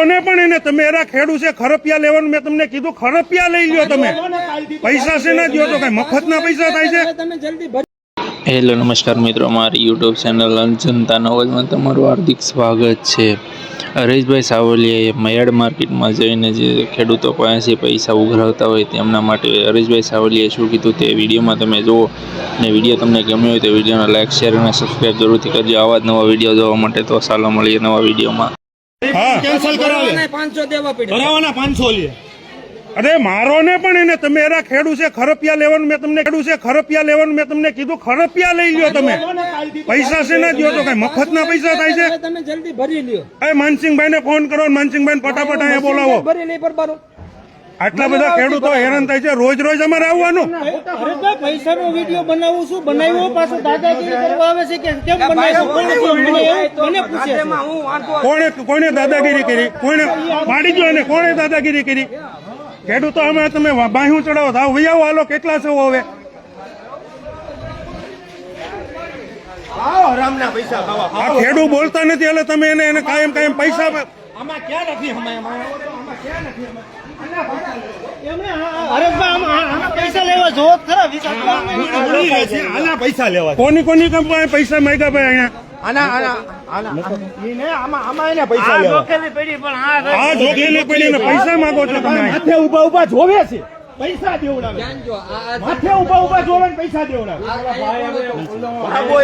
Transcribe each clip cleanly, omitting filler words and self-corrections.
ને પણ એને તમે એરા ખેડૂ છે ખરપિયા લેવાનું મેં તમને કીધું ખરપિયા લઈ લ્યો તમે પૈસા છે ના દો તો કઈ મફતના પૈસા થાય છે તમે જલ્દી હેલો નમસ્કાર મિત્રો, મારી યુટ્યુબ ચેનલ જનતાના અવાજમાં તમારું હાર્દિક સ્વાગત છે। હરેશભાઈ સાવલિયાએ મયાડ માર્કેટમાં જઈને જે ખેડૂતો પાસેથી પૈસા ઉઘરાવતા હોય તેમના માટે હરેશભાઈ સાવલિયાએ શું કીધું તે વિડીયોમાં તમે જુઓ અને વિડીયો તમને ગમ્યો હોય તો વિડીયોને લાઇક શેર અને સબસ્ક્રાઈબ જરૂરથી કરજો। આવા જ નવા વિડીયો જોવા માટે તો ચાલો મળીએ નવા વિડીયોમાં। કેન્સલ કરાવે 500 દેવા પડે ભરાવાના 500 લે। અરે મારો ને પણ એને તમે એરા ખેડૂ છે ખરપિયા લેવાનું મેં તમને ખેડૂ છે ખરપિયા લેવાનું મેં તમને કીધું ખરપિયા લઈ લ્યો તમે પૈસા છે ના દો તો કઈ મફતના પૈસા થાય છે તમે જલ્દી ભરી લ્યો। એ માનસિંહભાઈ ને ફોન કરો, માનસિંહભાઈ ફટાફટ અહીંયા બોલાવો। ભરી લઈ પરબારો આટલા બધા ખેડૂતો હેરાન થાય છે, રોજ રોજ અમારે આવવાનું। અરે પૈસાનો વિડિયો બનાવું છું, બનાવ્યો પાછો દાદાગીરી કરવા આવે છે કે કેમ બનાવ્યો મને પૂછે છે કોણે દાદાગીરી કરી, કોણે પાડી ગયો એને કોણે દાદાગીરી કરી? ખેડૂતો અમે તમે બાહ્યું ચડાવો થાવ વૈયાવો હાલો કેટલા છો હવે આ ખેડૂત બોલતા નથી એટલે તમે એને કાયમ પૈસા આમાં ક્યાં નથી આમાં ક્યાં નથી આમાં પૈસા લેવા જો ખરા પૈસા લેવા કોની કંપની પૈસા માંગ્યા ભાઈ અહીંયા પૈસા માંગો છો તમે? માથે ઉભા જોવે છે પૈસા દેવડાવે, માથે ઉભા જોવે પૈસા દેવડાવે।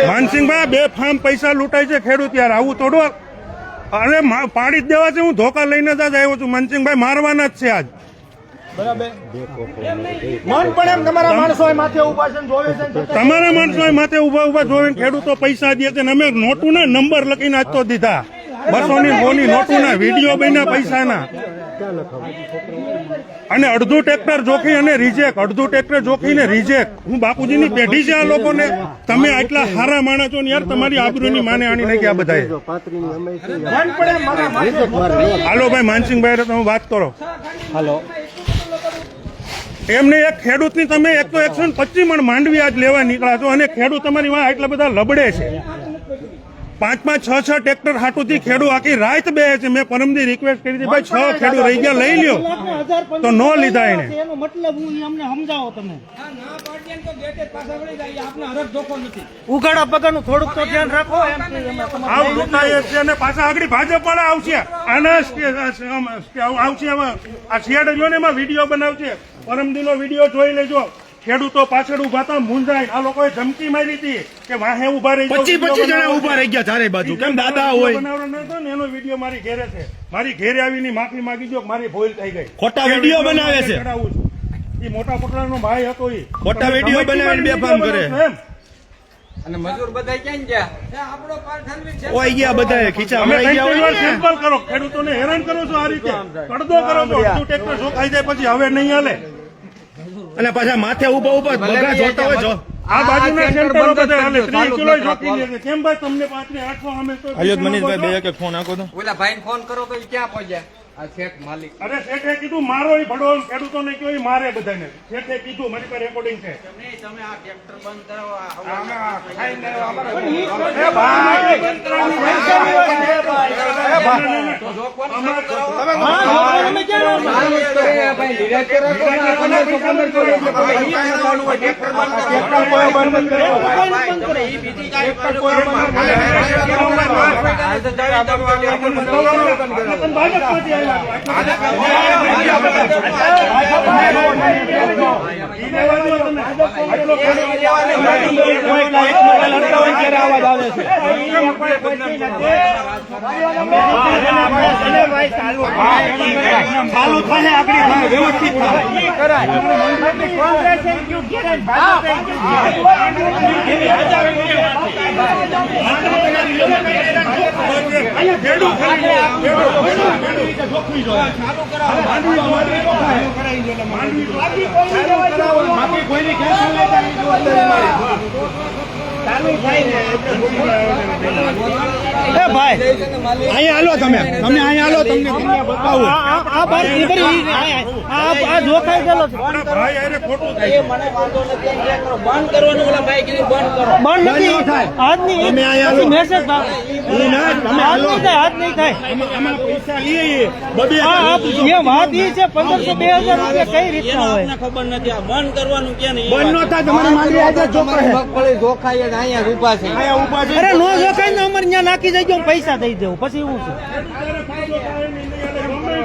માનસિંહભાઈ બે ફાર્મ પૈસા લૂંટાય છે ખેડૂત યાર, આવું થોડું અરે પાડી જ દેવા છે। હું ધોકા લઈને જ આવ્યો છું માનસિંહભાઈ, મારવાના જ છે આજ બરાબર મન પણ એમ તમારા માણસો માથે ઉભા છે જોવે છે, તમારા માણસો માથે ઉભા જોઈને ખેડૂતો પૈસા દે છે। અમે નોટું ના નંબર લખીને આજ તો દીધા 200 ની 100 ની નોટું ના વિડીયો બન્યા પૈસાના, અને અડધું ટ્રેક્ટર જોખી અને રિજેક્ટ, અડધું ટ્રેક્ટર જોખીને રિજેક્ટ। હું બાપુજીની પેઢી છે આ લોકોને, તમે આટલા સારા માણસો ને યાર તમારી આબરૂની માને આણી નાખી આ બધાએ। હાલો ભાઈ માનસિંહભાઈ તમે વાત કરો। હાલો એમને એક ખેડૂતની તમે 125 મણ માંડવી આજ લેવા નીકળ્યા છો અને ખેડૂત તમારી વાં આટલા બધા લબડે છે। 5-5 6 ટ્રેક્ટર હાટુથી ખેડૂત આખી રાત બે છે। મેં પરમદી રિક્વેસ્ટ કરી હતી ભાઈ 6 ખેડૂત રહી ગયા લઈ લ્યો તો ન લીધા એને। એનો મતલબ હું અમને સમજાવો તમે ઉઘાડા પગારનું થોડુંક તો ધ્યાન રાખો એમ આવ લૂંટાય છે અને પાછા આગળ ભાજપ વાળા આવશે આના આવશે આ શિયાળો ને એમાં વિડીયો બનાવશે। પરમદીનો વિડીયો જોઈ લેજો। ખેડૂતો પાછળ ઉભા હતા મુંજાઈ, આ લોકોએ ધમકી મારી હતી કે વાહે ઉભા રહી 25 જણા ઉભા રહી ગયા ચારે બાજુ, કેમ દાદા હોય બનાવવાનો નતો ને એનો વિડીયો મારી ઘેરે છે, મારી ઘેરે આવીને માફી માંગી જો મારી ભૂલ થઈ ગઈ। ખોટા વિડીયો બનાવે છે, એ મોટા પોટલાનો ભાઈ હતો એ ખોટા વિડીયો બનાવીને બેફામ કરે અને મજૂર બધા ક્યાં ગયા? આપણો પાર્થનવી છે ઓય ગયા બધા ખીચા અમે મરાઈ ગયા હોય સિમ્પલ કરો, ખેડૂતોને હેરાન કરો છો આ રીતે, પડદો કરો છો। ટ્રેક્ટર જોખાઈ જાય પછી હવે નહીં હાલે, અને પાછા માથે ઉભા બગા જોતા હોય જો આ બાજુના સેન્ટરો બધા હાલે 30 કિલો જોખી લે છે। કેમ ભાઈ તમને 5-800 અમે તો અયોધ મનીષભાઈ બે એક ફોન આકો તો ઓલા ભાઈને ફોન કરો તો ક્યાં પહોંચ્યા? આ શેઠ માલિક અરે શેઠે કીધું મારો ઈ ભડો ખેડૂતોને કયો ઈ મારે બધાને, શેઠે કીધું મારી પાસે રેકોર્ડિંગ છે। તમે આ ટ્રેક્ટર બંધ કરાવો ચાલુ થાય આગળ વ્યવસ્થિત એ ભાઈ અહીંયા હાલો તમે અહીંયા હાલો તમને બતાવું આ બાર આ જોખાઈ ગયેલો છે. ભાઈ અરે ખોટું થાય બંધ નથી હાથ નહીં તમે અહીંયા હાલો. મેસેજ એ ના તમે હાથ હાલો નહીં થાય હાથ નહીં થાય આમાં પૈસા લઈએ બબે એમ હાથ ઈ છે 1500 2000 રૂપિયા કઈ રીતના હોય ખબર નથી આ બંધ કરવાનું કે નહીં બંધ નો થાય તમારે માંડવી આજે ચોખ્ખા છે મગફળી જોખાય જ અહીંયા ઊભા છે અહીંયા ઊભા છે અરે નો જોખાય ને અમારે ત્યાં નાખી દેજો હું પૈસા દઈ દઉં પછી એવું છે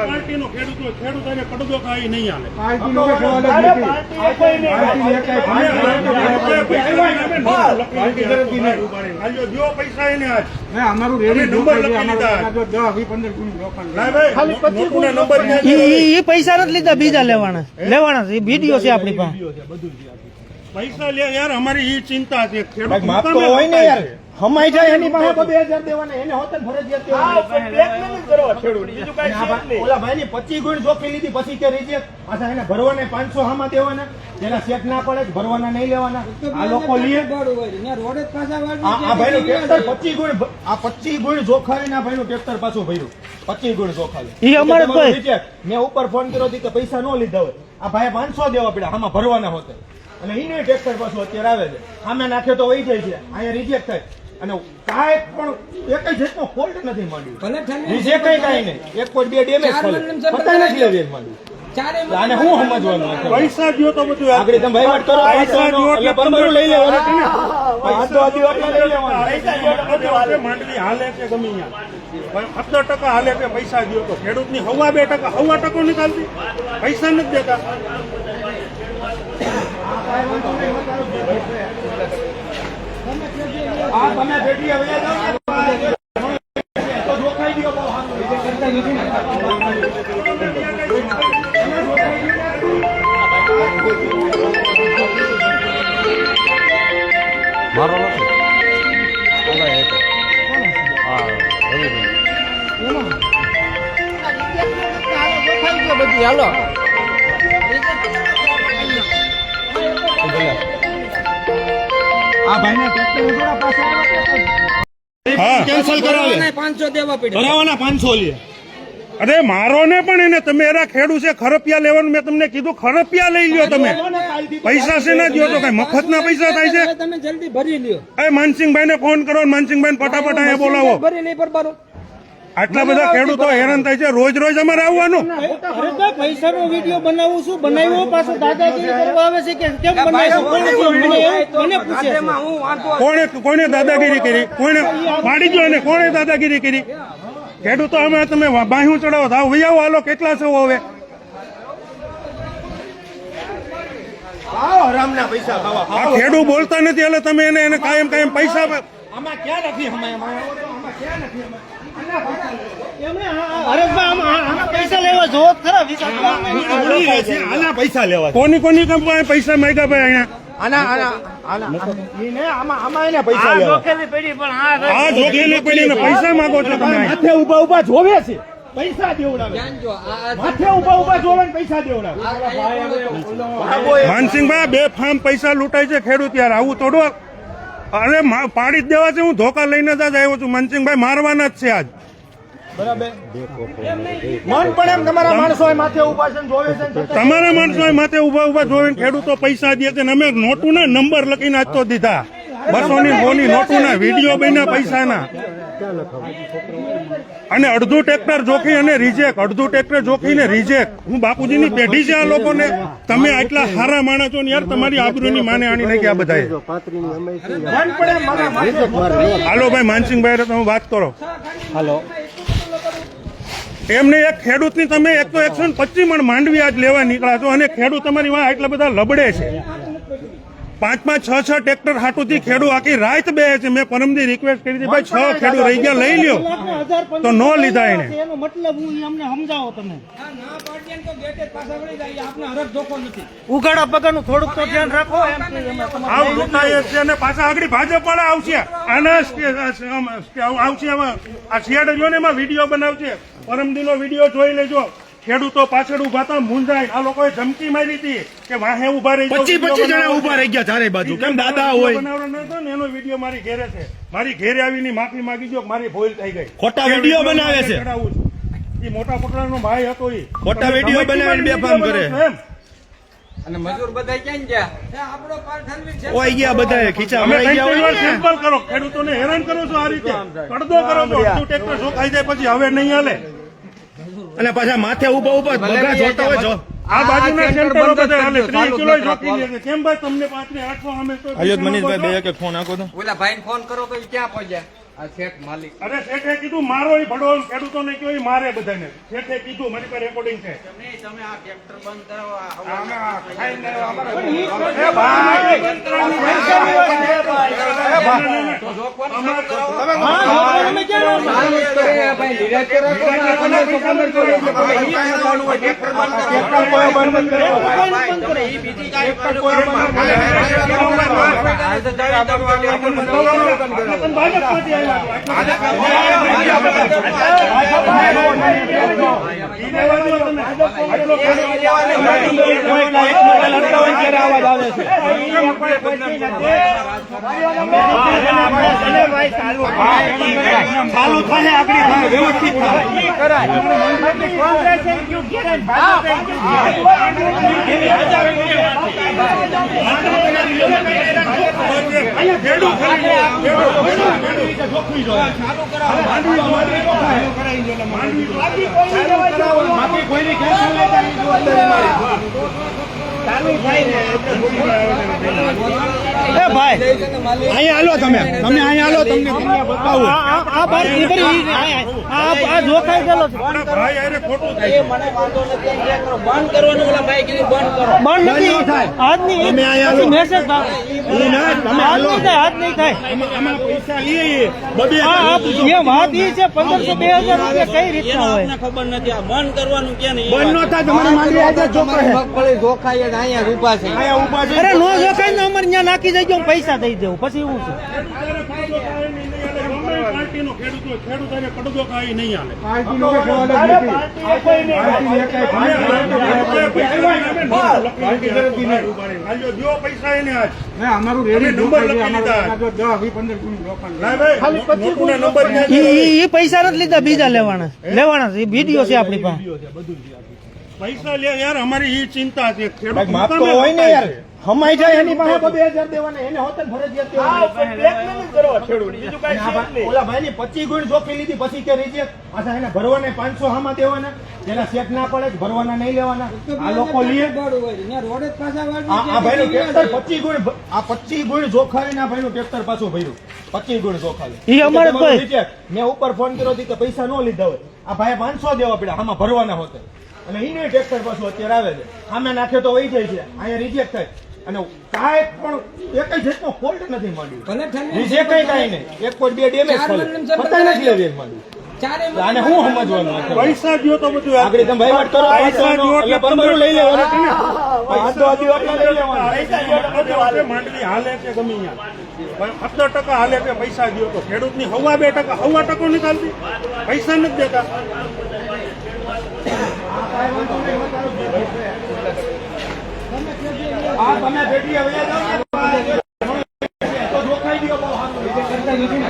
પાર્ટીનો ખેડૂતોને કડદો ખાઈ નહીં હાલે પાર્ટીનો કે સવાલ જ નથી. પાર્ટી એકાય જો પૈસા એને આજ ના, અમારું તમે રેડી નંબર લખી લીધા. જો 10 20 15 ગુણ રોકાણ લાય ભાઈ નોટુના નંબર ક્યાં છે? ઈ પૈસા નથી લીધા બીજા લેવાના છે વિડીયો છે આપણી પાસે પૈસા લે યાર અમારી ઈ ચિંતા છે ખેડૂત માપ તો હોય ને યાર હમાઈ જાય એની પાસે 2000 દેવાના એને હોતે ફરજિયાત ઓલા ભાઈની 25 ગુણ જોખી લીધી પછી કે રિજેક્ટ પાછા એને ભરવાને 500 હામાં દેવાના જેના સેટ ના પડે ભરવાના નહીં લેવાના આ લોકો લે આ ભાઈનું ટ્રેક્ટર 25 ગુણ આ 25 ગુણ જોખાવીને આ ભાઈનું ટ્રેક્ટર પાછું ભર્યું 25 ગુણ જોખાવી ઈ અમારે કોઈ reject. મેં ઉપર ફોન કર્યો હતી કે પૈસા ન લીધા હોય આ ભાઈ 500 દેવા પડ્યા આમાં ભરવાના હોતે અને એને ટ્રેક્ટર પાછું અત્યારે આવે છે આમે નાખે તો વહી જાય છે અહીંયા રિજેક્ટ થાય અને કાંઈ પણ એક જાતનો ફોલ્ટ નથી માંડ્યું રિજેક્ટ કાંઈ નહીં એક કોઈ બે ડેમેજ પડે પતા નથી લેવી માંડ્યું આને હું સમજવાનું છે? પૈસા દ્યો તો બધું આગળ તમે વહીવટ કરો પૈસા દ્યો એટલે બરોબર લઈ લેવાનું છે ને આટલો આટલો લઈ લેવાનું માંડવી હાલે છે ગમે અહીંયા 17% હાલે છે પૈસા દ્યો તો ખેડૂતની 2% નથી ચાલતી પૈસા નથી દેતા આ તમે ભેટી હવે જાઓ તો જોખાઈ ગયો બહુ સારું રીતે કરતા નથી ને મારો નથી હાલો આ ભાઈને ટ્રેક્ટર થોડા પાછા હા કેન્સલ કરાવે 500 દેવા પડે ભરાવાના 500 લે અરે મારો ને પણ એને તમે એરા ખેડૂત છે ખરપિયા લેવાનું મેં તમને કીધું ખરપિયા લઈ લ્યો તમે પૈસા છે ના દ્યો તો કઈ મફતના પૈસા થાય છે તમે જલ્દી ભરી લ્યો એ માનસિંહભાઈ ને ફોન કરો માનસિંહભાઈ ફટાફટ અહીંયા બોલાવો ભરી નહીં પરબારો આટલા બધા ખેડૂતો હેરાન થાય છે રોજ રોજ અમારે આવવાનું અરે તો પૈસાનો વિડીયો બનાવું છું બનાવ્યો પાછો દાદાગીરી કરવા આવે છે કે કેમ બનાવ્યો કોણ છે? મને પૂછે છે. કોણે દાદાગીરી કરી કોઈને પાડી ગયો અને કોણે દાદાગીરી કરી ખેડૂતો અમે તમે બાહ્યું ચડાવો થાવ વૈયાવો હાલો કેટલા છો હવે આવો હરામના પૈસા ખાવા આ ખેડૂત બોલતા નથી એટલે તમે એને કાયમ પૈસા આમાં ક્યાં નથી આમાં ક્યાં નથી એમણે હરેશભાઈ આમાં પૈસા લેવા જોવો જ ખરા વીસ ઉડી રહે છે આના પૈસા લેવા કોની કંપની પૈસા માંગ્યા ભાઈ અહીંયા આમાં એને પૈસા લેવા આ જોખેલી પડીને પૈસા માંગો છો તમે માથે ઉભા જોવે છે પૈસા દેવડાવે માથે ઉભા જોવે ને પૈસા દેવડાવે માનસિંહભાઈ બે ફાર્મ પૈસા લૂંટાય છે ખેડૂત યાર આવું તોડો અરે પાડી જ દેવા છે હું ધોકા લઈને જ આવ્યો છું માનસિંહભાઈ મારવાના જ છે આજ બરાબર મન પણ એમ તમારા માણસો માથે ઉભા છે ને જોવે છે ને તમારા માણસો માથે ઉભા જોઈને ખેડૂતો પૈસા દે છે ને અમે નોટું ના નંબર લખીને આજ તો દીધા 200 ની બોની નોટું ના વિડીયો બન્યા પૈસાના અને અડધું ટ્રેક્ટર જોખી અને રિજેક્ટ અડધું ટ્રેક્ટર જોખીને રિજેક્ટ હું બાપુજીની પેઢી છે આ લોકોને તમે આટલા હારા માણસો ને યાર તમારી આબરૂની માને આણી નાખી આ બધાએ મન પણ એમ મારા માથે હાલો ભાઈ માનસિંહભાઈ તમે વાત કરો હાલો એમને એક ખેડૂતની તમે 125 મણ માંડવી આજ લેવા નીકળ્યા છો અને ખેડૂત તમારી વાં આટલા બધા લબડે છે 5 6 ટ્રેક્ટર હાટુથી ખેડૂત આખી રાત બે છે મેં પરમદી રિક્વેસ્ટ કરી હતી ભાઈ 6 ખેડૂત રહી ગયા લઈ લ્યો તો નો લીધા એને એનો મતલબ હું અમને સમજાવો તમે ઉઘાડા પગારનું થોડુંક તો ધ્યાન રાખો એમ કે અમે તમારે આવ લૂંટાય છે અને પાછા આગળ ભાજપ વાળા આવશે આના આવશે આ શિયાળ રહ્યો ને એમાં વિડીયો બનાવશે પરમદીનો વિડીયો જોઈ લેજો ખેડૂતો પાછળ ઉભા હતા મુંજાઈ આ લોકોએ ધમકી મારી હતી કે વાહે ઉભા રહી જાઓ, 25 જણા ઉભા રહી ગયા ચારે બાજુ કેમ દાદા હોય બનાવવાનો નતો ને એનો વિડીયો મારી ઘેરે છે. મારી ઘેરે આવીને માફી માંગી દો કે મારી ભૂલ થઈ ગઈ. ખોટા વિડીયો બનાવે છે. એ મોટા પટલાનો ભાઈ હતો ઈ ખોટા વિડીયો બનાવીને બેફામ કરે. એમ. અને મજૂર બધા ક્યાં ગયા આપણો પાર ઠલવી છે ઓય ગયા બધા ખીચા તમે મરાઈ ગયા હોય ને. સેમ્પલ કરો, ખેડૂતોને હેરાન કરો છો આ રીતે, પડદો કરો છો. અડધું ટ્રેક્ટર જોખાઈ જાય પછી હવે નહીં હાલે. અને પાછા માથે ઉભા ઉભા બગા જોતા હોય જો. આ બાજુના સેન્ટરો બધા હાલે 30 કિલો જોખી લે છે. કેમ ભાઈ તમને 5 ને 800 અમે તો અયોધ મનીષભાઈ બે એક ફોન આખો તો ઓલા ભાઈને ફોન કરો તો ઈ ક્યાં પહોંચ્યા આ શેઠ માલિક અરે શેઠે કીધું મારો ઈ ભડો ખેડૂતોને કયો ઈ મારે બધાને. શેઠે કીધું મારી પાસે રેકોર્ડિંગ છે. તમે આ ટ્રેક્ટર બંધ કરો એ ભાઈ તમે ક્યાં ચાલુ થાય આગળ થાય વ્યવસ્થિત એ ભાઈ અહીંયા હાલો તમે અહીંયા હાલો તમને બતાવું. આ બાર નીકળી આ જોખાઈ ગયેલો છે. ભાઈ અરે ખોટું થાય બંધ નથી આજની તમે અહીંયા હાલો. મેસેજ ઈ ના તમે હાલો. હાથ નહીં થાય. આમાં પૈસા લઈએ બબે એ વાત ઈ છે 1500 2000 રૂપિયા કઈ રીતના હોય ખબર નથી આ બંધ કરવાનું ક્યાં નહીં બંધ નો થાય તમારી માંડી આજે ચોખ્ખો છે. મગફળી જોખાય જ અહીંયા રૂપા છે અહીંયા ઊભા છે. અરે નો જોખાય ને અમારે ત્યાં નાખી દેજો હું પૈસા દઈ દેવું પછી એવું છે પાર્ટીનો ખેડૂતોને પડદો કાંઈ નહીં હાલે. પૈસા એને આજ નંબર લખી લીધા. ઈ પૈસા નથી લીધા બીજા લેવાના છે. વિડીયો છે આપણી પાસે. પૈસા લે યાર, અમારી ઈ ચિંતા છે. ખેડૂત માપ તો હોય ને યાર. હમાઈ જાય એની પાસે 2000 દેવાના એને હોતન ફરજિયાત દેવાના. ઓલા ભાઈની 25 ગુણ જોખી લીધી પછી કે રિજેક્ટ. પાછા એને ભરવાના 500 હામાં દેવાના. જેના ચેક ના પડે ભરવાના નહીં લેવાના. આ લોકો લે આ ભાઈનું ટ્રેક્ટર 25 ગુણ આ 25 ગુણ જોખાવીને આ ભાઈનું ટ્રેક્ટર પાછું ભર્યું. 25 ગુણ જોખાવી. ઈ અમારે કોઈ reject. મેં ઉપર ફોન કર્યો હતી કે પૈસા ન લીધા હોય. આ ભાઈ 500 દેવા પડ્યા આમાં ભરવાના હોતે. અને એને ટ્રેક્ટર પાછું અત્યારે આવે છે. સામે નાખે તો વહી જાય છે. અહીંયા રિજેક્ટ થાય. અને કાંઈ પણ એક જ જાતનો ફોલ્ટ નથી માંડ્યું. રિજેક્ટ કાંઈ નહીં. એક કોઈ બે ડેમેજ પતા નથી લેવી એક માંડ્યું. આને હું સમજવાનું હતું? પૈસા દ્યો તો બધું આગળ તમે વહીવટ કરો. પૈસા દ્યો એટલે એટલે બંબરું લઈ લેવાનું છે ને. પૈસા તો આદિ આટલા લઈ લેવાના. પૈસા દ્યો એટલે માંડવી હાલે છે ગમે ત્યાં 17% હાલે છે. પૈસા દ્યો તો ખેડૂતની 2% નથી ચાલતી. પૈસા નથી દેતા. આ તમે બેટી હવે જાઓ ને. તો જોખાઈ ગયો બહુ સારું. રિજેક્ટ કરતા નથી ને.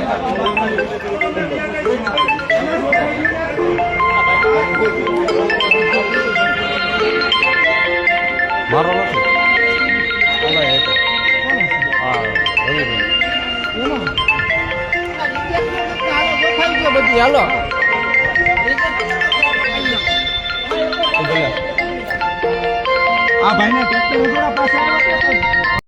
મારો નથી બધી હાલો આ ભાઈને ટ્રેક્ટર ઉભરા પાસે આવ્યા